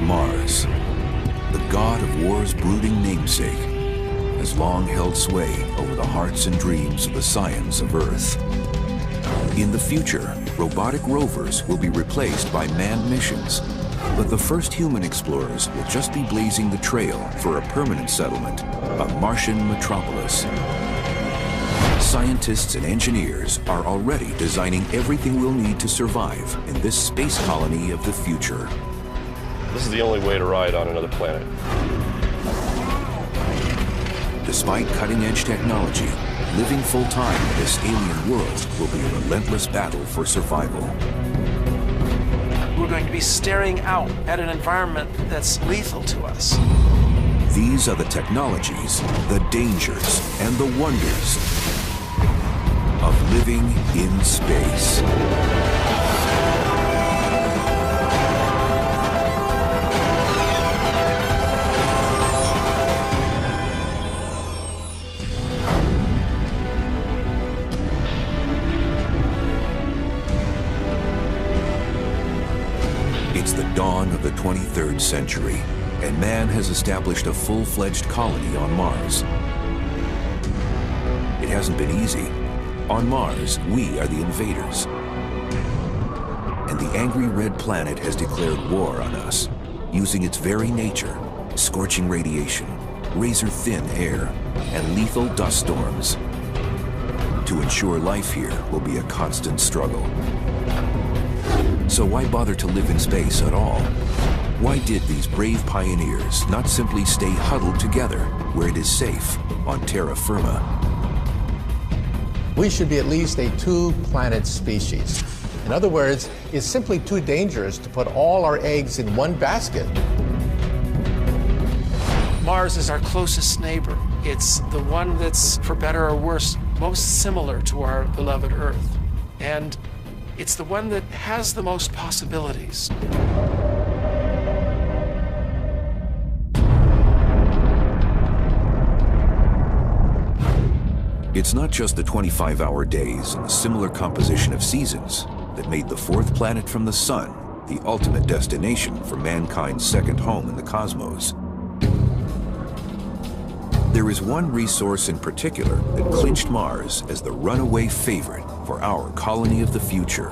Mars, the god of war's brooding namesake, has long held sway over the hearts and dreams of the scions of Earth. In the future, robotic rovers will be replaced by manned missions, but the first human explorers will just be blazing the trail for a permanent settlement, a Martian metropolis. Scientists and engineers are already designing everything we'll need to survive in this space colony of the future. This is the only way to ride on another planet. Despite cutting-edge technology, living full-time in this alien world will be a relentless battle for survival. We're going to be staring out at an environment that's lethal to us. These are the technologies, the dangers, and the wonders of living in space. It's the dawn of the 23rd century, and man has established a full-fledged colony on Mars. It hasn't been easy. On Mars, we are the invaders. And the angry red planet has declared war on us, using its very nature, scorching radiation, razor-thin air, and lethal dust storms. To ensure life here will be a constant struggle. So why bother to live in space at all? Why did these brave pioneers not simply stay huddled together where it is safe on terra firma? We should be at least a two-planet species. In other words, it's simply too dangerous to put all our eggs in one basket. Mars is our closest neighbor. It's the one that's, for better or worse, most similar to our beloved Earth. And it's the one that has the most possibilities. It's not just the 25-hour days and the similar composition of seasons that made the fourth planet from the sun the ultimate destination for mankind's second home in the cosmos. There is one resource in particular that clinched Mars as the runaway favorite for our colony of the future.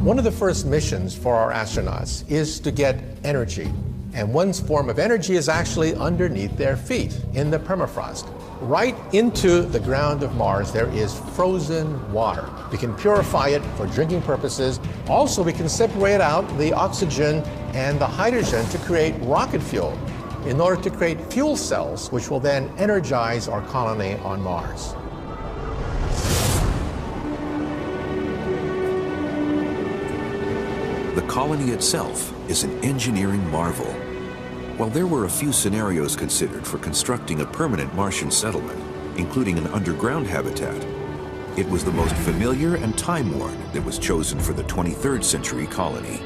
One of the first missions for our astronauts is to get energy. And one form of energy is actually underneath their feet, in the permafrost. Right into the ground of Mars, there is frozen water. We can purify it for drinking purposes. Also, we can separate out the oxygen and the hydrogen to create rocket fuel in order to create fuel cells, which will then energize our colony on Mars. The colony itself is an engineering marvel. While there were a few scenarios considered for constructing a permanent Martian settlement, including an underground habitat, it was the most familiar and time-worn that was chosen for the 23rd century colony.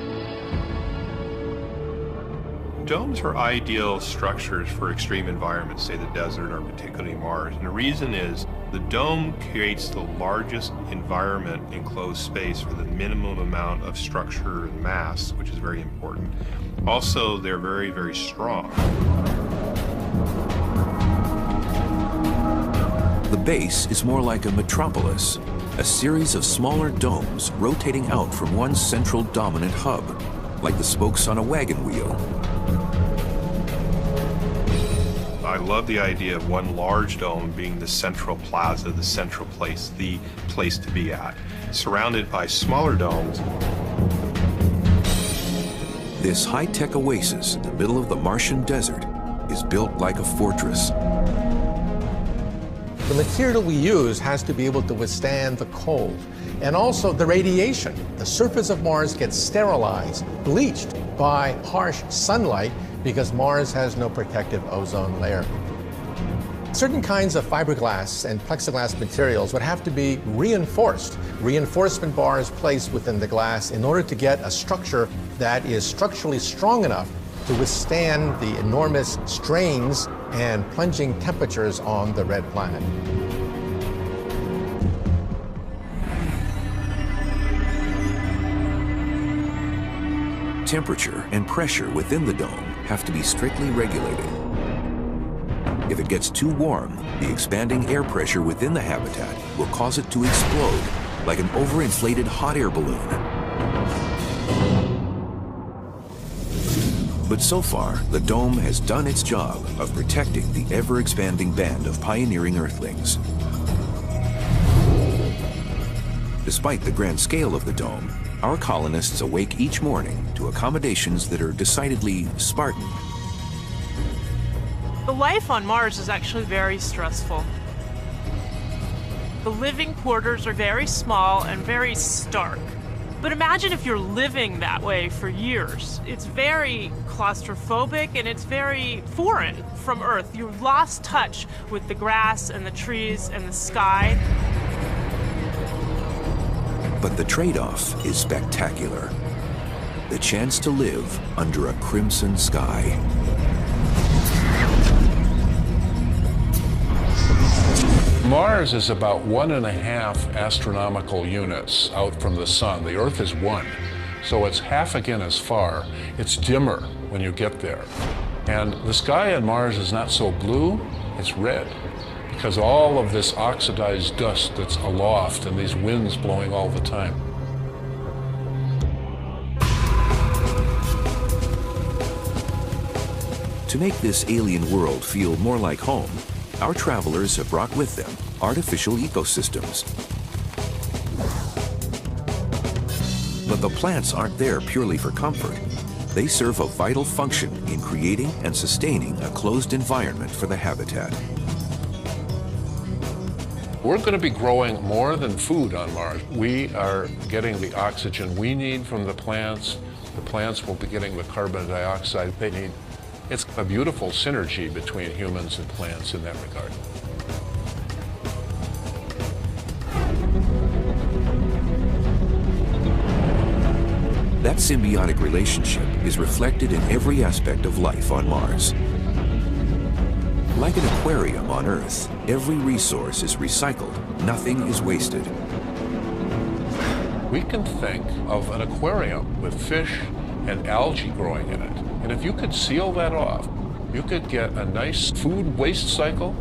Domes are ideal structures for extreme environments, say the desert or particularly Mars. And the reason is the dome creates the largest environment in enclosed space for the minimum amount of structure and mass, which is very important. Also, they're very, very strong. The base is more like a metropolis, a series of smaller domes rotating out from one central dominant hub, like the spokes on a wagon wheel. I love the idea of one large dome being the central plaza, the central place, the place to be at, surrounded by smaller domes. This high-tech oasis in the middle of the Martian desert is built like a fortress. The material we use has to be able to withstand the cold and also the radiation. The surface of Mars gets sterilized, bleached by harsh sunlight because Mars has no protective ozone layer. Certain kinds of fiberglass and plexiglass materials would have to be reinforced. Reinforcement bars placed within the glass in order to get a structure that is structurally strong enough to withstand the enormous strains and plunging temperatures on the red planet. temperature and pressure within the dome have to be strictly regulated. If it gets too warm, the expanding air pressure within the habitat will cause it to explode like an overinflated hot air balloon. But so far, the dome has done its job of protecting the ever-expanding band of pioneering Earthlings. Despite the grand scale of the dome, our colonists awake each morning to accommodations that are decidedly Spartan. The life on Mars is actually very stressful. The living quarters are very small and very stark. But imagine if you're living that way for years. It's very claustrophobic and it's very foreign from Earth. You've lost touch with the grass and the trees and the sky. But the trade-off is spectacular. The chance to live under a crimson sky. Mars is about 1.5 astronomical units out from the sun. The Earth is 1, so it's half again as far. It's dimmer when you get there. And the sky on Mars is not so blue, it's red, because all of this oxidized dust that's aloft and these winds blowing all the time. To make this alien world feel more like home, our travelers have brought with them artificial ecosystems. But the plants aren't there purely for comfort. They serve a vital function in creating and sustaining a closed environment for the habitat. We're going to be growing more than food on Mars. We are getting the oxygen we need from the plants. The plants will be getting the carbon dioxide they need. It's a beautiful synergy between humans and plants in that regard. That symbiotic relationship is reflected in every aspect of life on Mars. Like an aquarium on Earth, every resource is recycled, nothing is wasted. We can think of an aquarium with fish and algae growing in it. And if you could seal that off, you could get a nice food waste cycle,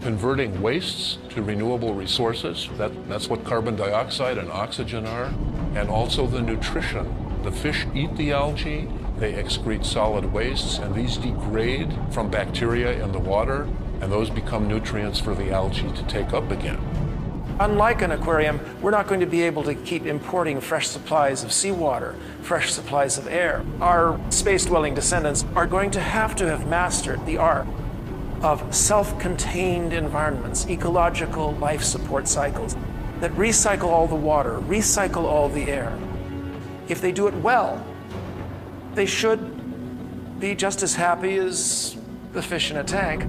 converting wastes to renewable resources. That's what carbon dioxide and oxygen are, and also the nutrition. The fish eat the algae, they excrete solid wastes, and these degrade from bacteria in the water, and those become nutrients for the algae to take up again. Unlike an aquarium, we're not going to be able to keep importing fresh supplies of seawater, fresh supplies of air. Our space-dwelling descendants are going to have mastered the art of self-contained environments, ecological life support cycles that recycle all the water, recycle all the air. If they do it well, they should be just as happy as the fish in a tank.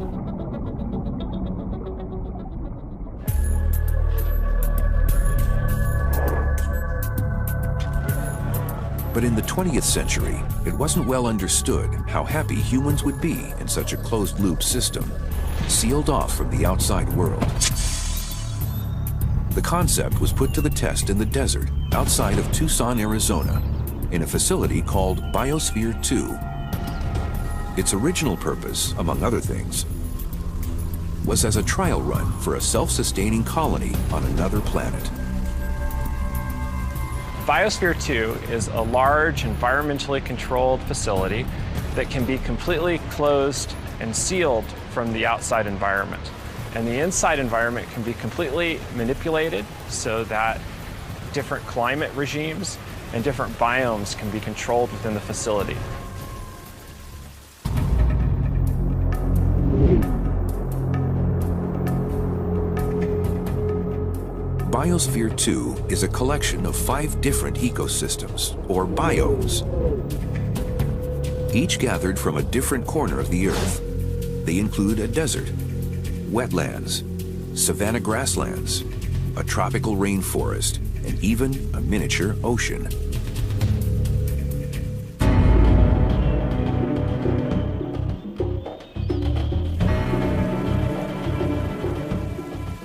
But in the 20th century, it wasn't well understood how happy humans would be in such a closed-loop system, sealed off from the outside world. The concept was put to the test in the desert outside of Tucson, Arizona, in a facility called Biosphere 2. Its original purpose, among other things, was as a trial run for a self-sustaining colony on another planet. Biosphere 2 is a large, environmentally controlled facility that can be completely closed and sealed from the outside environment. And the inside environment can be completely manipulated so that different climate regimes and different biomes can be controlled within the facility. Biosphere 2 is a collection of 5 different ecosystems, or biomes, each gathered from a different corner of the Earth. They include a desert, wetlands, savanna grasslands, a tropical rainforest, and even a miniature ocean.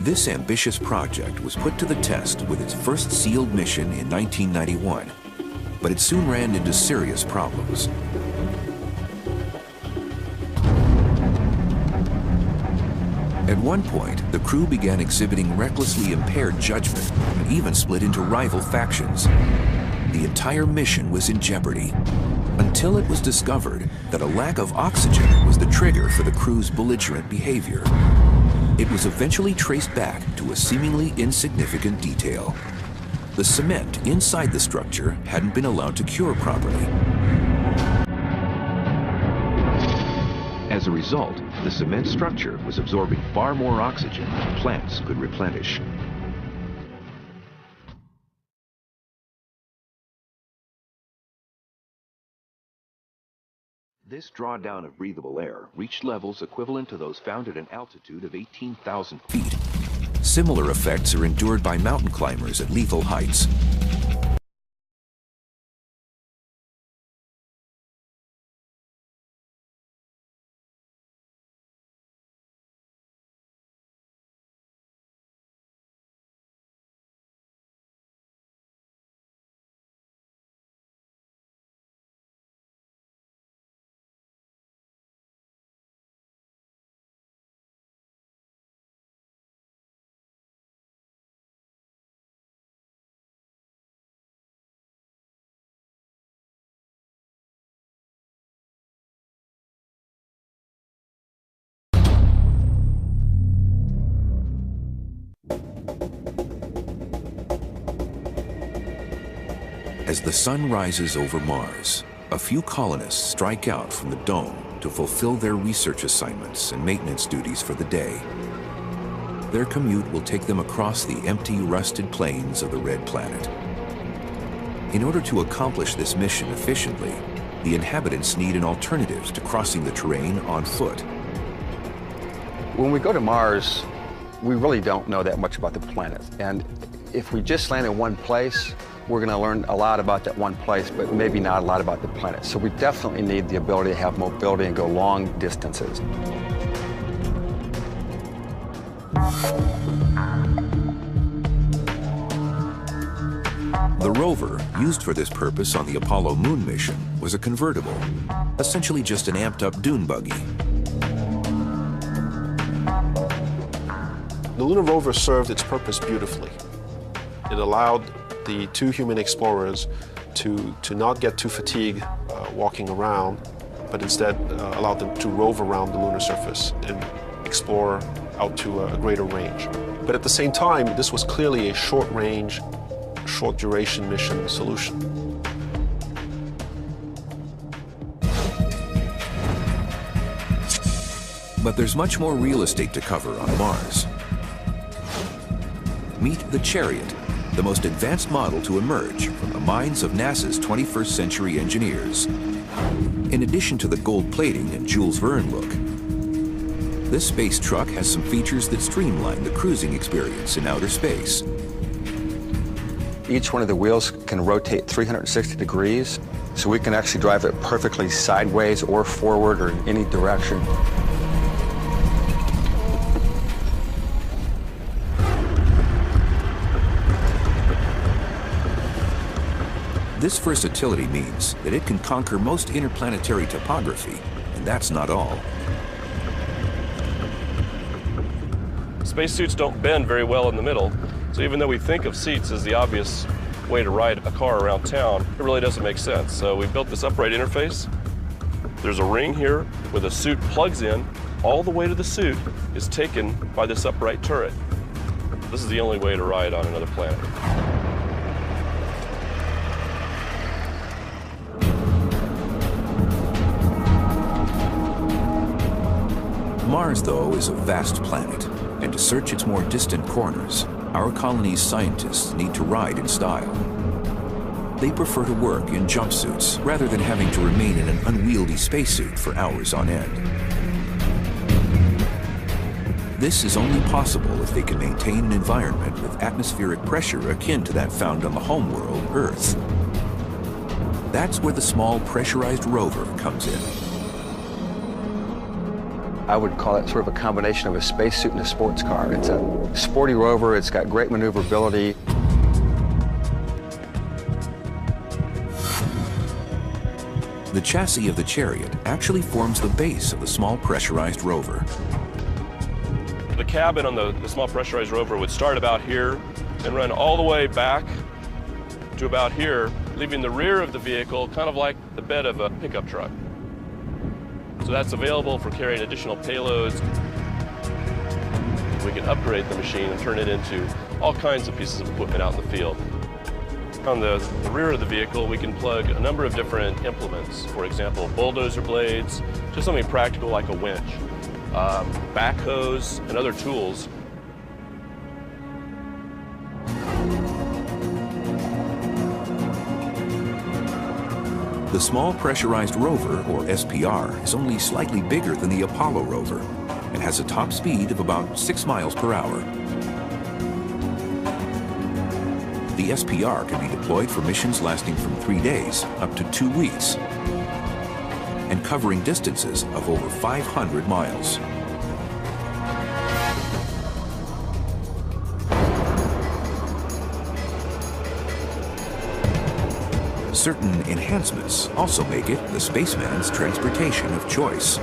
This ambitious project was put to the test with its first sealed mission in 1991. but it soon ran into serious problems. At one point, the crew began exhibiting recklessly impaired judgment and even split into rival factions. The entire mission was in jeopardy, until it was discovered that a lack of oxygen was the trigger for the crew's belligerent behavior. It was eventually traced back to a seemingly insignificant detail. The cement inside the structure hadn't been allowed to cure properly. As a result, the cement structure was absorbing far more oxygen than plants could replenish. This drawdown of breathable air reached levels equivalent to those found at an altitude of 18,000 feet. Similar effects are endured by mountain climbers at lethal heights. As the sun rises over Mars, a few colonists strike out from the dome to fulfill their research assignments and maintenance duties for the day. Their commute will take them across the empty, rusted plains of the red planet. In order to accomplish this mission efficiently, the inhabitants need an alternative to crossing the terrain on foot. When we go to Mars, we really don't know that much about the planet. And if we just land in one place, we're going to learn a lot about that one place, but maybe not a lot about the planet. So we definitely need the ability to have mobility and go long distances. The rover, used for this purpose on the Apollo moon mission, was a convertible, essentially just an amped-up dune buggy. The lunar rover served its purpose beautifully. It allowed the two human explorers to not get too fatigued walking around, but instead allowed them to rove around the lunar surface and explore out to a greater range. But at the same time, this was clearly a short-range, short-duration mission solution. But there's much more real estate to cover on Mars. Meet the Chariot, the most advanced model to emerge from the minds of NASA's 21st century engineers. In addition to the gold plating and Jules Verne look, this space truck has some features that streamline the cruising experience in outer space. Each one of the wheels can rotate 360 degrees, so we can actually drive it perfectly sideways or forward or in any direction. This versatility means that it can conquer most interplanetary topography, and that's not all. Spacesuits don't bend very well in the middle, so even though we think of seats as the obvious way to ride a car around town, it really doesn't make sense. So we built this upright interface. There's a ring here where the suit plugs in. All the weight of the suit is taken by this upright turret. This is the only way to ride on another planet. Mars, though, is a vast planet, and to search its more distant corners, our colony's scientists need to ride in style. They prefer to work in jumpsuits rather than having to remain in an unwieldy spacesuit for hours on end. This is only possible if they can maintain an environment with atmospheric pressure akin to that found on the homeworld, Earth. That's where the small pressurized rover comes in. I would call it sort of a combination of a spacesuit and a sports car. It's a sporty rover, it's got great maneuverability. The chassis of the Chariot actually forms the base of the small pressurized rover. The cabin on the small pressurized rover would start about here and run all the way back to about here, leaving the rear of the vehicle kind of like the bed of a pickup truck. So that's available for carrying additional payloads. We can upgrade the machine and turn it into all kinds of pieces of equipment out in the field. On the rear of the vehicle, we can plug a number of different implements. For example, bulldozer blades, just something practical like a winch, backhoes, and other tools. The Small Pressurized Rover, or SPR, is only slightly bigger than the Apollo rover and has a top speed of about 6 miles per hour. The SPR can be deployed for missions lasting from 3 days up to 2 weeks and covering distances of over 500 miles. Certain enhancements also make it the spaceman's transportation of choice.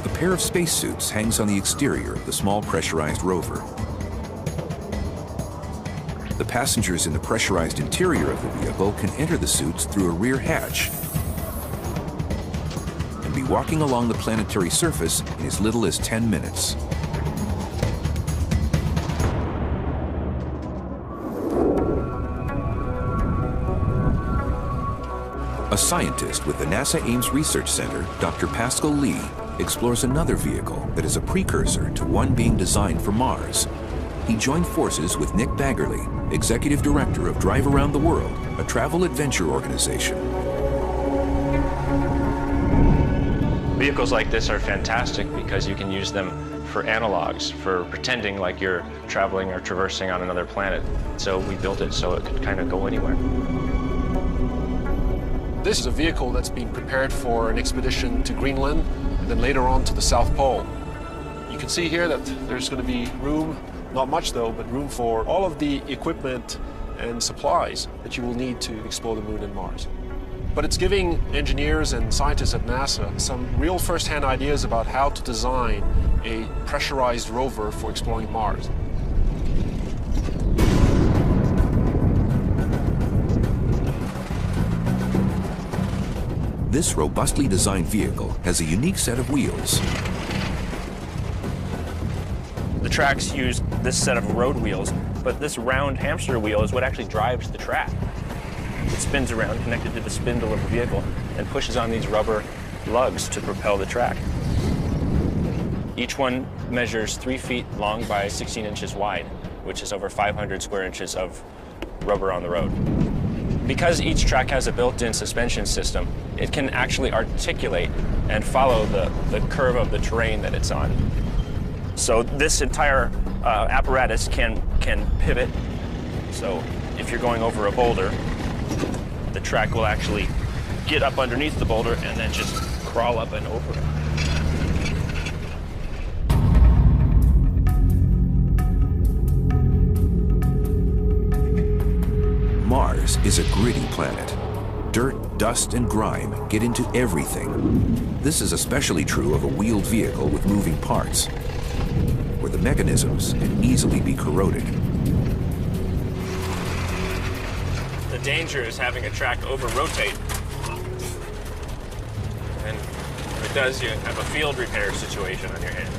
A pair of spacesuits hangs on the exterior of the Small Pressurized Rover. The passengers in the pressurized interior of the vehicle can enter the suits through a rear hatch and be walking along the planetary surface in as little as 10 minutes. A scientist with the NASA Ames Research Center, Dr. Pascal Lee, explores another vehicle that is a precursor to one being designed for Mars. He joined forces with Nick Baggerly, Executive Director of Drive Around the World, a travel adventure organization. Vehicles like this are fantastic because you can use them for analogs, for pretending like you're traveling or traversing on another planet. So we built it so it could kind of go anywhere. This is a vehicle that's being prepared for an expedition to Greenland and then later on to the South Pole. You can see here that there's going to be room, not much though, but room for all of the equipment and supplies that you will need to explore the Moon and Mars. But it's giving engineers and scientists at NASA some real first-hand ideas about how to design a pressurized rover for exploring Mars. This robustly designed vehicle has a unique set of wheels. The tracks use this set of road wheels, but this round hamster wheel is what actually drives the track. It spins around, connected to the spindle of the vehicle, and pushes on these rubber lugs to propel the track. Each one measures 3 feet long by 16 inches wide, which is over 500 square inches of rubber on the road. Because each track has a built-in suspension system, it can actually articulate and follow the curve of the terrain that it's on. So this entire apparatus can pivot. So if you're going over a boulder, the track will actually get up underneath the boulder and then just crawl up and over it. Mars is a gritty planet. Dirt, dust, and grime get into everything. This is especially true of a wheeled vehicle with moving parts, where the mechanisms can easily be corroded. The danger is having a track over-rotate. And if it does, you have a field repair situation on your hands.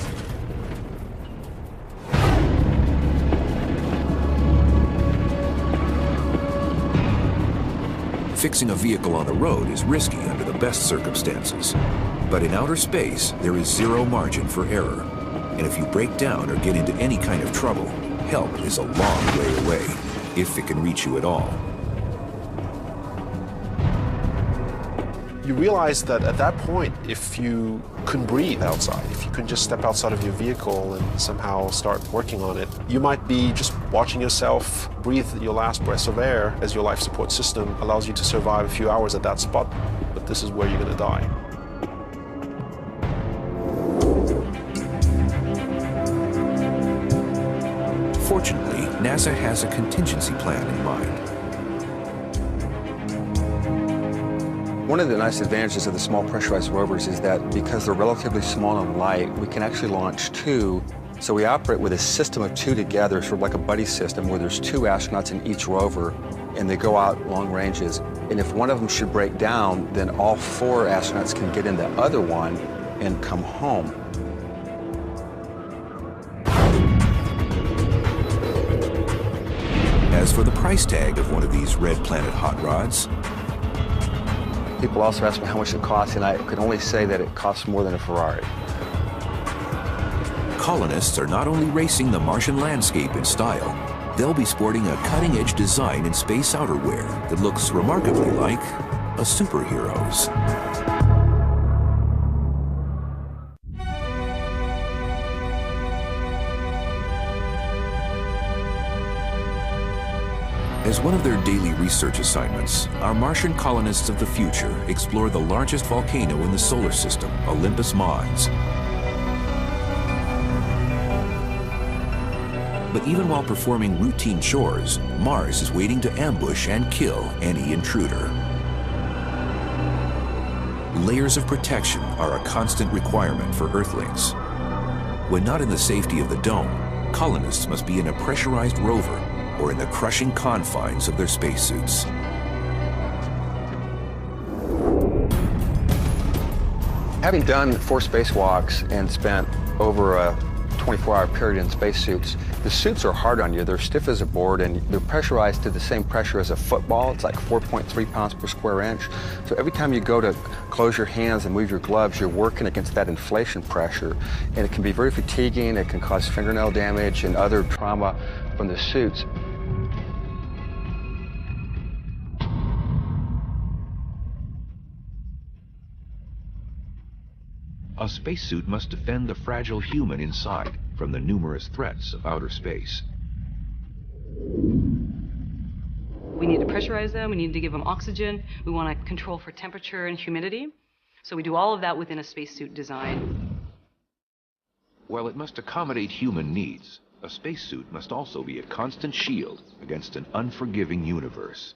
Fixing a vehicle on the road is risky under the best circumstances. But in outer space, there is zero margin for error. And if you break down or get into any kind of trouble, help is a long way away, if it can reach you at all. You realize that at that point, if you couldn't breathe outside, if you couldn't just step outside of your vehicle and somehow start working on it, you might be just watching yourself breathe your last breaths of air as your life support system allows you to survive a few hours at that spot, but this is where you're going to die. Fortunately, NASA has a contingency plan in mind. One of the nice advantages of the small pressurized rovers is that because they're relatively small and light, we can actually launch two. So we operate with a system of two together, sort of like a buddy system where there's two astronauts in each rover and they go out long ranges. And if one of them should break down, then all four astronauts can get in the other one and come home. As for the price tag of one of these Red Planet hot rods, people also ask me how much it costs, and I could only say that it costs more than a Ferrari. colonists are not only racing the Martian landscape in style, they'll be sporting a cutting-edge design in space outerwear that looks remarkably like a superhero's. As one of their daily research assignments, our Martian colonists of the future explore the largest volcano in the solar system, Olympus Mons. But even while performing routine chores, Mars is waiting to ambush and kill any intruder. Layers of protection are a constant requirement for Earthlings. When not in the safety of the dome, colonists must be in a pressurized rover or in the crushing confines of their spacesuits. Having done 4 spacewalks and spent over a 24-hour period in spacesuits, the suits are hard on you. They're stiff as a board, and they're pressurized to the same pressure as a football. It's like 4.3 pounds per square inch. So every time you go to close your hands and move your gloves, you're working against that inflation pressure. And it can be very fatiguing. It can cause fingernail damage and other trauma from the suits. A spacesuit must defend the fragile human inside from the numerous threats of outer space. We need to pressurize them, we need to give them oxygen, we want to control for temperature and humidity. So we do all of that within a spacesuit design. While it must accommodate human needs, a spacesuit must also be a constant shield against an unforgiving universe.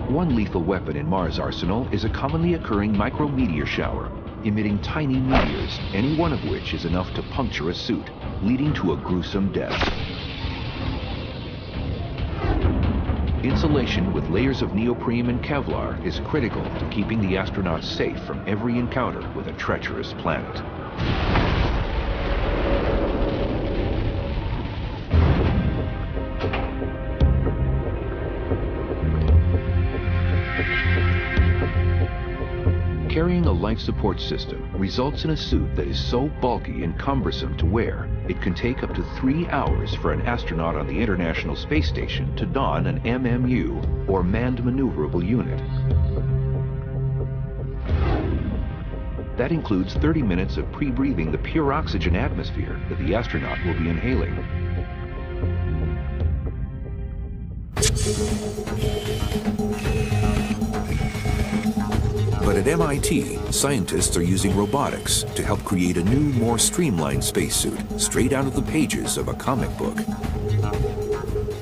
One lethal weapon in Mars' arsenal is a commonly occurring micrometeor shower, emitting tiny meteors, any one of which is enough to puncture a suit, leading to a gruesome death. Insulation with layers of neoprene and Kevlar is critical to keeping the astronauts safe from every encounter with a treacherous planet. Carrying a life support system results in a suit that is so bulky and cumbersome to wear, it can take up to 3 hours for an astronaut on the International Space Station to don an MMU, or Manned Maneuverable Unit. That includes 30 minutes of pre-breathing the pure oxygen atmosphere that the astronaut will be inhaling. But at MIT, scientists are using robotics to help create a new, more streamlined spacesuit, straight out of the pages of a comic book.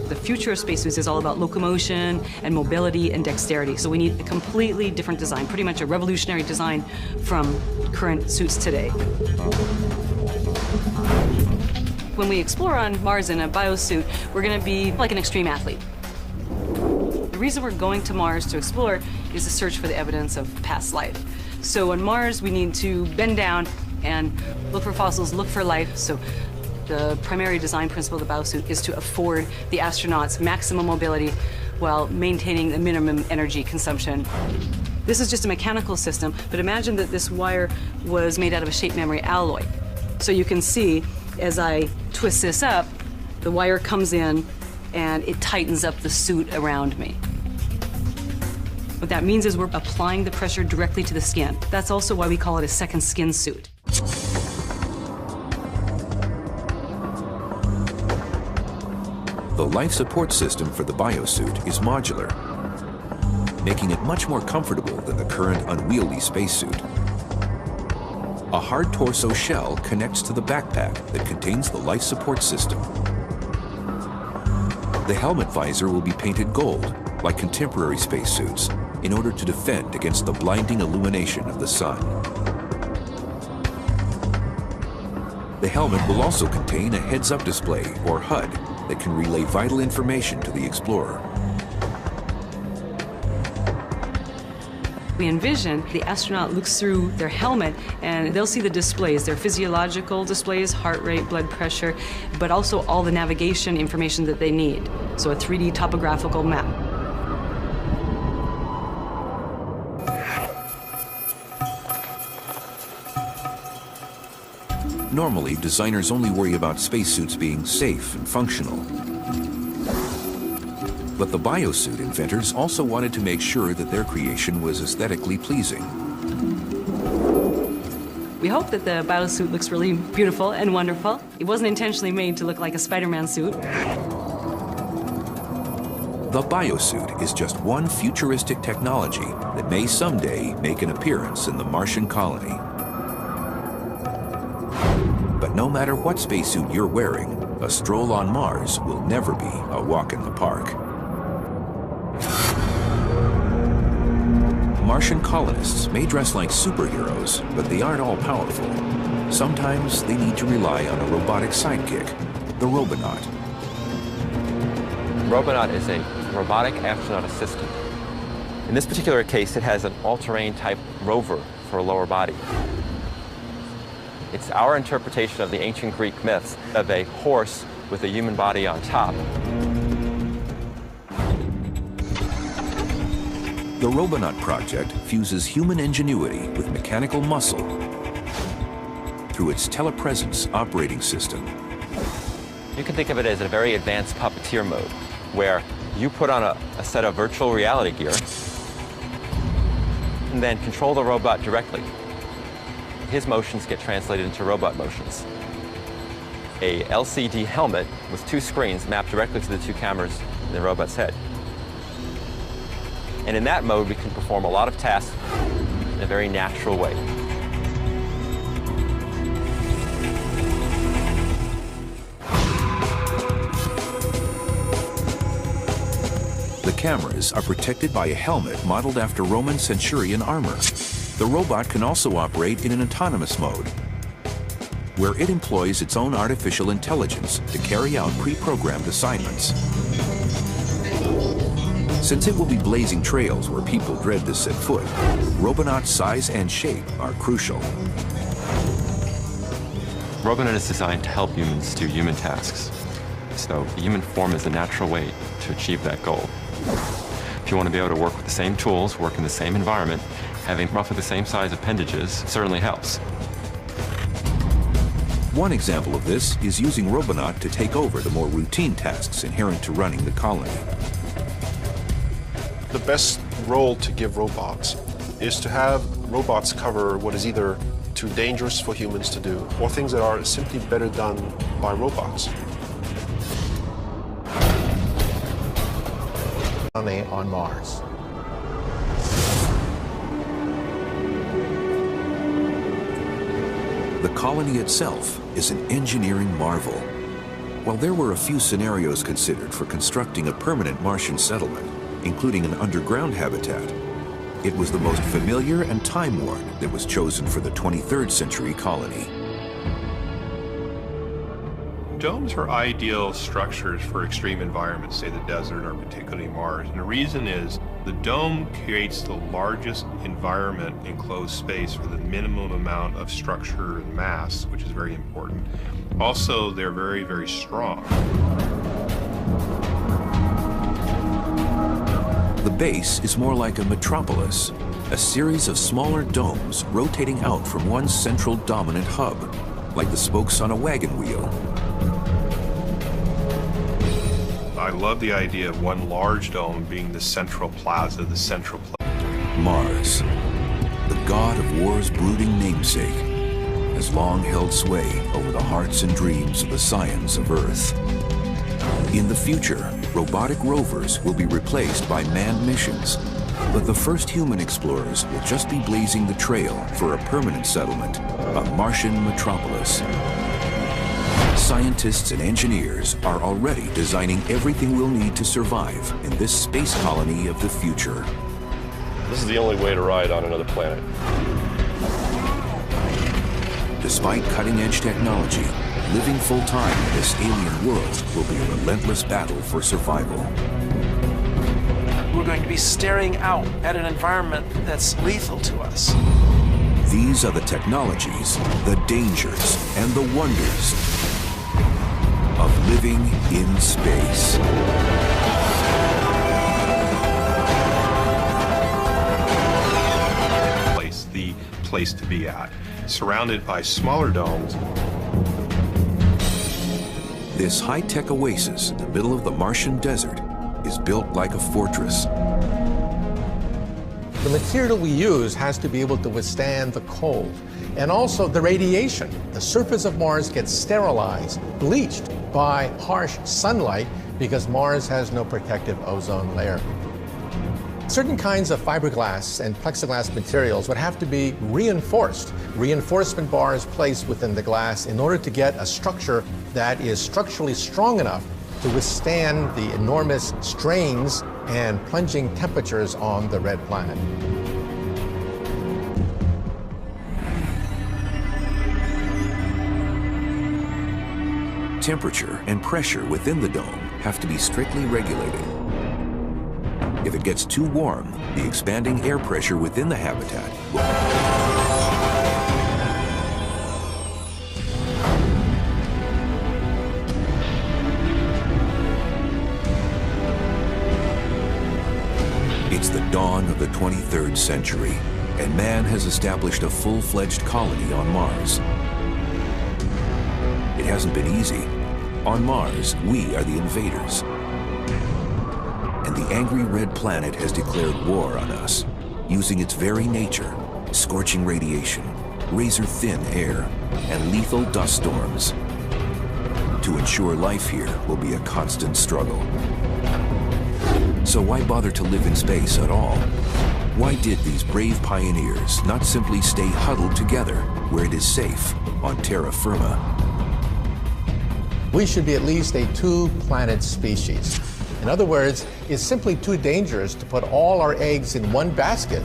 The future of spacesuits is all about locomotion and mobility and dexterity. So we need a completely different design, pretty much a revolutionary design from current suits today. When we explore on Mars in a biosuit, we're going to be like an extreme athlete. The reason we're going to Mars to explore is to search for the evidence of past life. So on Mars, we need to bend down and look for fossils, look for life. So the primary design principle of the biosuit is to afford the astronauts maximum mobility while maintaining the minimum energy consumption. This is just a mechanical system, but imagine that this wire was made out of a shape memory alloy. So you can see, as I twist this up, the wire comes in and it tightens up the suit around me. What that means is we're applying the pressure directly to the skin. That's also why we call it a second skin suit. The life support system for the biosuit is modular, making it much more comfortable than the current unwieldy spacesuit. A hard torso shell connects to the backpack that contains the life support system. The helmet visor will be painted gold, like contemporary spacesuits, in order to defend against the blinding illumination of the sun. The helmet will also contain a heads-up display, or HUD, that can relay vital information to the explorer. We envision the astronaut looks through their helmet and they'll see the displays, their physiological displays, heart rate, blood pressure, but also all the navigation information that they need. So a 3D topographical map. Normally, designers only worry about spacesuits being safe and functional. But the biosuit inventors also wanted to make sure that their creation was aesthetically pleasing. We hope that the biosuit looks really beautiful and wonderful. It wasn't intentionally made to look like a Spider-Man suit. The biosuit is just one futuristic technology that may someday make an appearance in the Martian colony. But no matter what spacesuit you're wearing, a stroll on Mars will never be a walk in the park. Martian colonists may dress like superheroes, but they aren't all powerful. Sometimes they need to rely on a robotic sidekick, the Robonaut. Robonaut is a robotic astronaut assistant. In this particular case, it has an all-terrain type rover for a lower body. It's our interpretation of the ancient Greek myths of a horse with a human body on top. The Robonaut project fuses human ingenuity with mechanical muscle through its telepresence operating system. You can think of it as a very advanced puppeteer mode, where you put on a set of virtual reality gear and then control the robot directly. His motions get translated into robot motions. A LCD helmet with 2 screens mapped directly to the 2 cameras in the robot's head. And in that mode, we can perform a lot of tasks in a very natural way. The cameras are protected by a helmet modeled after Roman centurion armor. The robot can also operate in an autonomous mode, where it employs its own artificial intelligence to carry out pre-programmed assignments. Since it will be blazing trails where people dread to set foot, Robonaut's size and shape are crucial. Robonaut is designed to help humans do human tasks. So the human form is a natural way to achieve that goal. If you want to be able to work with the same tools, work in the same environment, having roughly the same size appendages certainly helps. One example of this is using Robonaut to take over the more routine tasks inherent to running the colony. The best role to give robots is to have robots cover what is either too dangerous for humans to do or things that are simply better done by robots. On Mars. The colony itself is an engineering marvel. While there were a few scenarios considered for constructing a permanent Martian settlement, including an underground habitat, it was the most familiar and time-worn that was chosen for the 23rd century colony. Domes are ideal structures for extreme environments, say the desert or particularly Mars. And the reason is the dome creates the largest environment in enclosed space for the minimum amount of structure and mass, which is very important. Also, they're very, very strong. The base is more like a metropolis, a series of smaller domes rotating out from one central dominant hub, like the spokes on a wagon wheel. I love the idea of one large dome being the central plaza, the central Mars, the god of war's brooding namesake, has long held sway over the hearts and dreams of the scions of Earth. In the future, robotic rovers will be replaced by manned missions, but the first human explorers will just be blazing the trail for a permanent settlement, a Martian metropolis. scientists and engineers are already designing everything we'll need to survive in this space colony of the future. This is the only way to ride on another planet. Despite cutting-edge technology, living full-time in this alien world will be a relentless battle for survival. We're going to be staring out at an environment that's lethal to us. These are the technologies, the dangers, and the wonders of living in space. The place to be at, surrounded by smaller domes. This high-tech oasis in the middle of the Martian desert is built like a fortress. The material we use has to be able to withstand the cold and also the radiation. The surface of Mars gets sterilized, bleached by harsh sunlight because Mars has no protective ozone layer. Certain kinds of fiberglass and plexiglass materials would have to be reinforced. Reinforcement bars placed within the glass in order to get a structure that is structurally strong enough to withstand the enormous strains and plunging temperatures on the red planet. Temperature and pressure within the dome have to be strictly regulated. If it gets too warm, the expanding air pressure within the habitat will... It's the dawn of the 23rd century, and man has established a full-fledged colony on Mars. It hasn't been easy. On Mars, we are the invaders. And the angry red planet has declared war on us, using its very nature, scorching radiation, razor-thin air, and lethal dust storms. To ensure life here will be a constant struggle. So why bother to live in space at all? Why did these brave pioneers not simply stay huddled together where it is safe on terra firma? We should be at least a two-planet species. In other words, it's simply too dangerous to put all our eggs in one basket.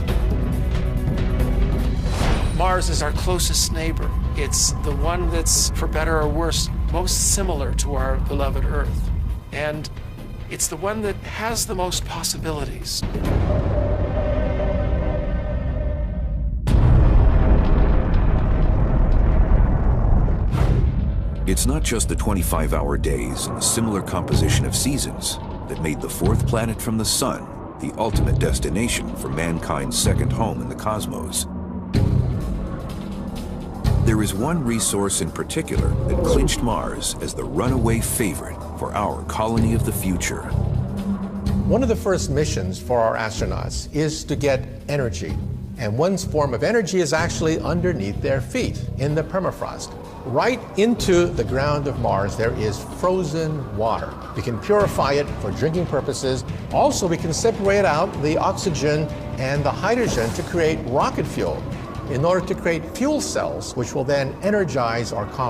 Mars is our closest neighbor. It's the one that's, for better or worse, most similar to our beloved Earth. And it's the one that has the most possibilities. It's not just the 25-hour days and the similar composition of seasons that made the fourth planet from the sun the ultimate destination for mankind's second home in the cosmos. There is one resource in particular that clinched Mars as the runaway favorite for our colony of the future. One of the first missions for our astronauts is to get energy. And one form of energy is actually underneath their feet, in the permafrost. Right into the ground of Mars, there is frozen water. We can purify it for drinking purposes. Also, we can separate out the oxygen and the hydrogen to create rocket fuel in order to create fuel cells, which will then energize our colony.